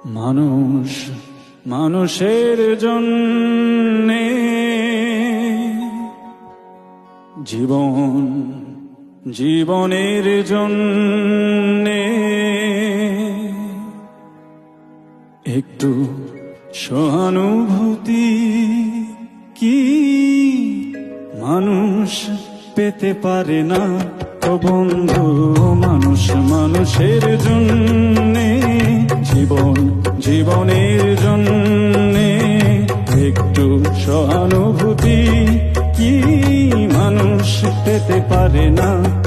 মানুষ মানুষের জন্যে, জীবন জীবনের জন্যে, একটু সহানুভূতি কি মানুষ পেতে পারে না? ও বন্ধু, মানুষ মানুষের জন্যে, জীবন জীবনের জন্যে, একটু সহানুভূতি কি মানুষ পেতে পারে না?